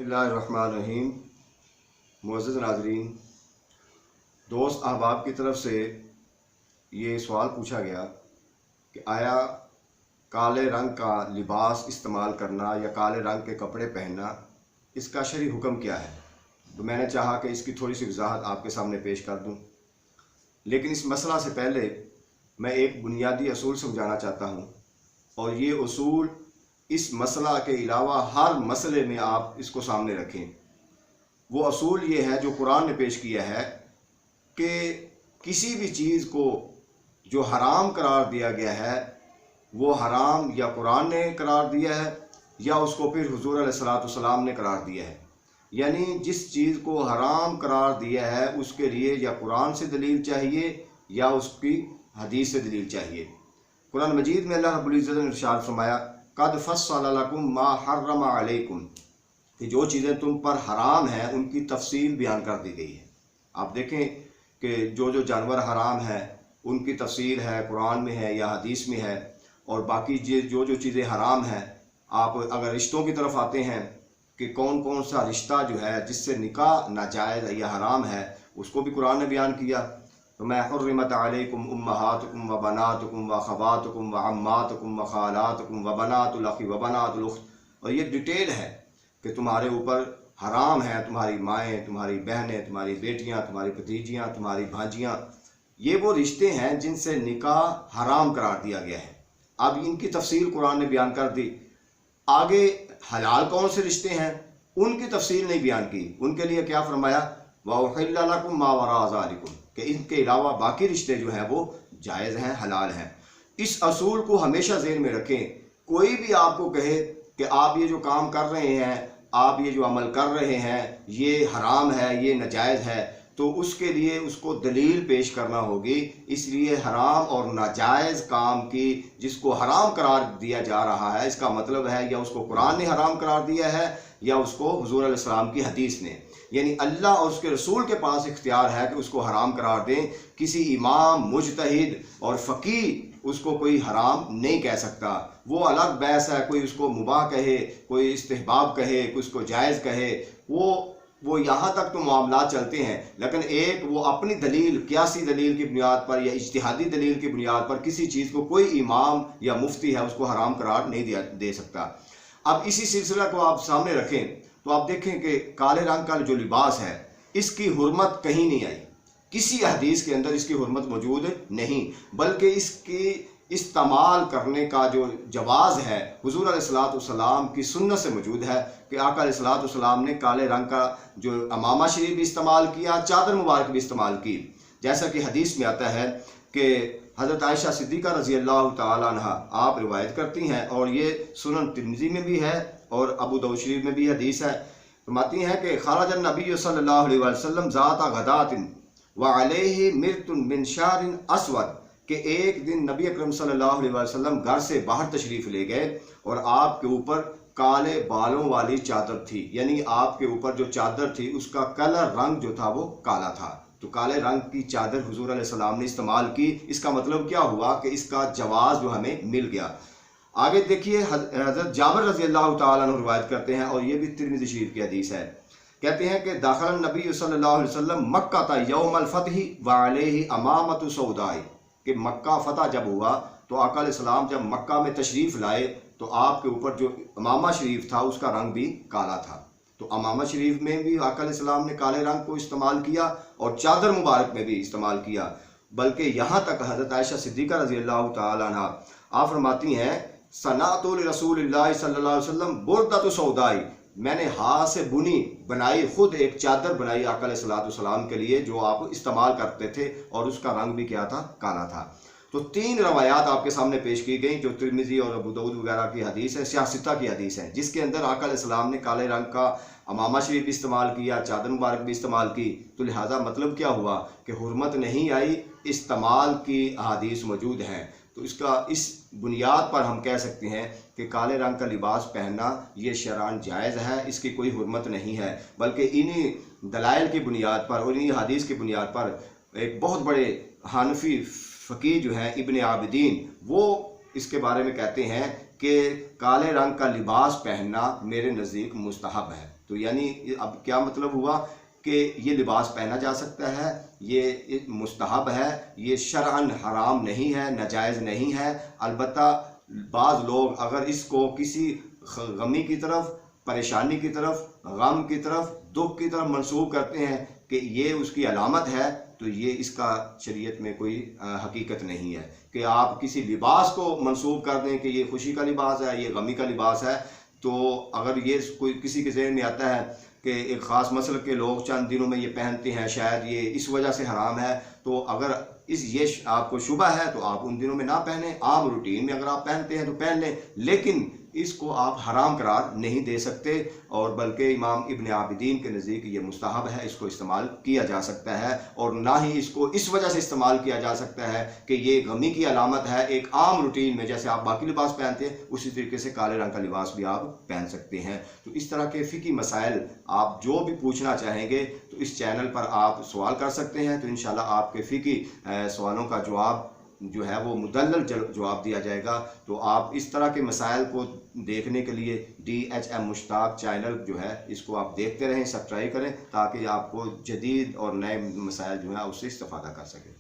बिस्मिल्लाहिर्रहमानिर्रहीम। मुअज़्ज़ज़ नाज़रीन, दोस्त अहबाब की तरफ से ये सवाल पूछा गया कि आया काले रंग का लिबास इस्तेमाल करना या काले रंग के कपड़े पहनना, इसका शरई हुक्म क्या है। तो मैंने चाहा कि इसकी थोड़ी सी वजाहत आपके सामने पेश कर दूं, लेकिन इस मसला से पहले मैं एक बुनियादी असूल समझाना चाहता हूं, और ये असूल इस मसला के अलावा हर मसले में आप इसको सामने रखें। वो असूल ये है जो कुरान ने पेश किया है कि किसी भी चीज़ को जो हराम करार दिया गया है वो हराम या कुरान ने करार दिया है या उसको फिर हुजूर अलैहिस्सलाम ने करार दिया है। यानी जिस चीज़ को हराम करार दिया है उसके लिए या कुरान से दलील चाहिए या उसकी हदीस से दलील चाहिए। कुरान मजीद में अल्लाह रब्बुल इज़्ज़त ने इरशाद फरमाया, क़द फ़स्सला लकुम मा हर्रम अलैकुम, कि जो चीज़ें तुम पर हराम हैं उनकी तफसील बयान कर दी गई है। आप देखें कि जो जानवर हराम है उनकी तफसील है, कुरान में है या हदीस में है। और बाकी जो चीज़ें हराम हैं, आप अगर रिश्तों की तरफ आते हैं कि कौन कौन सा रिश्ता जो है जिससे निकाह नाजायज़ या हराम है, उसको भी कुरान ने बयान किया। तो मैं हुर्रिमत अलैकुम उम्महातुकुम व बनातुकुम व अख़वातुकुम व अम्मातुकुम व ख़ालातुकुम व बनातुल अख़ी व बनातुल उख़्त, और ये डिटेल है कि तुम्हारे ऊपर हराम है तुम्हारी माएँ, तुम्हारी बहनें, तुम्हारी बेटियाँ, तुम्हारी भतीजियाँ, तुम्हारी भांजियाँ। ये वो रिश्ते हैं जिनसे निकाह हराम करार दिया गया है। अब इनकी तफसील कुरान ने बयान कर दी। आगे हलाल कौन से रिश्ते हैं उनकी तफसील नहीं बयान की। उनके लिए क्या फरमाया, व उहिल्ला लकुम मा वरा ज़ालिकुम, कि इनके अलावा बाकी रिश्ते जो हैं वो जायज़ हैं, हलाल हैं। इस असूल को हमेशा ज़हन में रखें। कोई भी आपको कहे कि आप ये जो काम कर रहे हैं, आप ये जो अमल कर रहे हैं ये हराम है, ये नाजायज़ है, तो उसके लिए उसको दलील पेश करना होगी। इसलिए हराम और नाजायज़ काम की जिसको हराम करार दिया जा रहा है, इसका मतलब है या उसको कुरान ने हराम करार दिया है या उसको हुजूर अलैहिस्सलाम की हदीस ने। यानी अल्लाह और उसके रसूल के पास इख्तियार है कि उसको हराम करार दें। किसी इमाम, मुजतहिद और फ़कीह उसको कोई हराम नहीं कह सकता। वो अलग बहस है, कोई उसको मुबाह कहे, कोई इस्तिहबाब कहे, कोई उसको जायज़ कहे, वो यहाँ तक तो मामला चलते हैं। लेकिन एक वो अपनी दलील, कियासी दलील की बुनियाद पर या इज्तिहादी दलील की बुनियाद पर किसी चीज़ को कोई इमाम या मुफ्ती है उसको हराम करार नहीं दे सकता। अब इसी सिलसिला को आप सामने रखें तो आप देखें कि काले रंग का जो लिबास है इसकी हुर्मत कहीं नहीं आई, किसी हदीस के अंदर इसकी हुर्मत मौजूद नहीं, बल्कि इसकी इस्तेमाल करने का जो जवाज़ है हुजूर अलैहिस्सलाम की सुन्नत से मौजूद है कि आका अलैहिस्सलाम ने काले रंग का जो अमामा शरीफ भी इस्तेमाल किया, चादर मुबारक भी इस्तेमाल की। जैसा कि हदीस में आता है कि हज़रत आयशा सिद्दीक़ा रज़ी अल्लाह तआला अन्हा आप रिवायत करती हैं, और ये सुनन तिर्मिज़ी में भी है और अबू दाऊद शरीफ में भी हदीस है। फरमाती हैं कि खरज नबी सल्लल्लाहु अलैहि वसल्लम ज़ाता गदातिन व अलैहि मिर्तुन मिन शारिन अस्वद, कि एक दिन नबी अकरम सल्लल्लाहु अलैहि वसल्लम घर से बाहर तशरीफ़ ले गए और आपके ऊपर काले बालों वाली चादर थी। यानी आपके ऊपर जो चादर थी उसका कलर, रंग जो था वो काला था। तो काले रंग की चादर हुजूर अलैहिस्सलाम ने इस्तेमाल की। इसका मतलब क्या हुआ कि इसका जवाज़ जो हमें मिल गया। आगे देखिए, हज़रत जाबिर रज़ी अल्लाह तआला अन्हु रिवायत करते हैं और ये भी तिर्मिज़ी शरीफ की हदीस है। कहते हैं कि दाखिल नबी सल्लल्लाहु अलैहि वसल्लम मक्का ता यौमल फतही व अलैहि अमामतु सौदाई, कि मक्का फ़तह जब हुआ तो आका अलैहिस्सलाम जब मक्का में तशरीफ़ लाए तो आपके ऊपर जो अमामा शरीफ था उसका रंग भी काला था। तो अमामा शरीफ में भी आका अलैहिस्सलाम ने काले रंग को इस्तेमाल किया और चादर मुबारक में भी इस्तेमाल किया। बल्कि यहाँ तक हज़रत आयशा सिद्दीक़ा रज़ी अल्लाह तआला अन्हा आप फरमाती हैं, सनातु रसूलिल्लाह सल्लल्लाहु अलैहि वसल्लम बुर्दतु सौदाई, मैंने हाथ से बनाई खुद एक चादर बनाई आका अलैहिस्सलाम के लिए जो आप इस्तेमाल करते थे, और उसका रंग भी क्या था, काला था। तो तीन रवायात आपके सामने पेश की गई जो तिर्मिज़ी और अबू दाऊद वगैरह की हदीस है, सियासिता की हदीस है, जिसके अंदर आका अलैहिस्सलाम ने काले रंग का अमामा शरीफ भी इस्तेमाल किया, चादर मुबारक भी इस्तेमाल की। तो लिहाजा मतलब क्या हुआ कि हुर्मत नहीं आई, इस्तेमाल की अहादीस मौजूद हैं। तो इस बुनियाद पर हम कह सकते हैं कि काले रंग का लिबास पहनना ये शरअन जायज़ है, इसकी कोई हुर्मत नहीं है। बल्कि इन्हीं दलाइल की बुनियाद पर और इन्हीं हदीस की बुनियाद पर एक बहुत बड़े हनफी फ़कीह जो हैं इब्न आबिदीन, वो इसके बारे में कहते हैं कि काले रंग का लिबास पहनना मेरे नज़दीक मुस्तहब है। تو یعنی اب کیا مطلب ہوا کہ یہ لباس پہنا جا سکتا ہے، یہ مستحب ہے، یہ شرعاً حرام نہیں ہے، ناجائز نہیں ہے۔ البتہ بعض لوگ اگر اس کو کسی غمی کی طرف، پریشانی کی طرف، غم کی طرف، دکھ کی طرف منسوب کرتے ہیں کہ یہ اس کی علامت ہے، تو یہ اس کا شریعت میں کوئی حقیقت نہیں ہے کہ آپ کسی لباس کو منسوب کر دیں کہ یہ خوشی کا لباس ہے، یہ غمی کا لباس ہے۔ تو اگر یہ کوئی کسی کے ذہن میں آتا ہے کہ ایک خاص مسلک کے لوگ چند دنوں میں یہ پہنتے ہیں، شاید یہ اس وجہ سے حرام ہے، تو اگر یہ آپ کو شبہ ہے تو آپ ان دنوں میں نہ پہنیں۔ عام روٹین میں اگر آپ پہنتے ہیں تو پہن لیں، لیکن اس کو آپ حرام قرار نہیں دے سکتے، اور بلکہ امام ابن عابدین کے نزدیک یہ مستحب ہے، اس کو استعمال کیا جا سکتا ہے، اور نہ ہی اس کو اس وجہ سے استعمال کیا جا سکتا ہے کہ یہ غمی کی علامت ہے۔ ایک عام روٹین میں جیسے آپ باقی لباس پہنتے ہیں اسی طریقے سے کالے رنگ کا لباس بھی آپ پہن سکتے ہیں۔ تو اس طرح کے فقہی مسائل آپ جو بھی پوچھنا چاہیں گے تو اس چینل پر آپ سوال کر سکتے ہیں، تو انشاءاللہ آپ کے فقہی سوالوں کا جواب جو ہے وہ مدلل جواب دیا جائے گا۔ تو آپ اس طرح کے مسائل کو دیکھنے کے لیے DHM مشتاق چینل جو ہے اس کو آپ دیکھتے رہیں، سبسکرائب کریں، تاکہ آپ کو جدید اور نئے مسائل جو ہیں اس سے استفادہ کر سکیں۔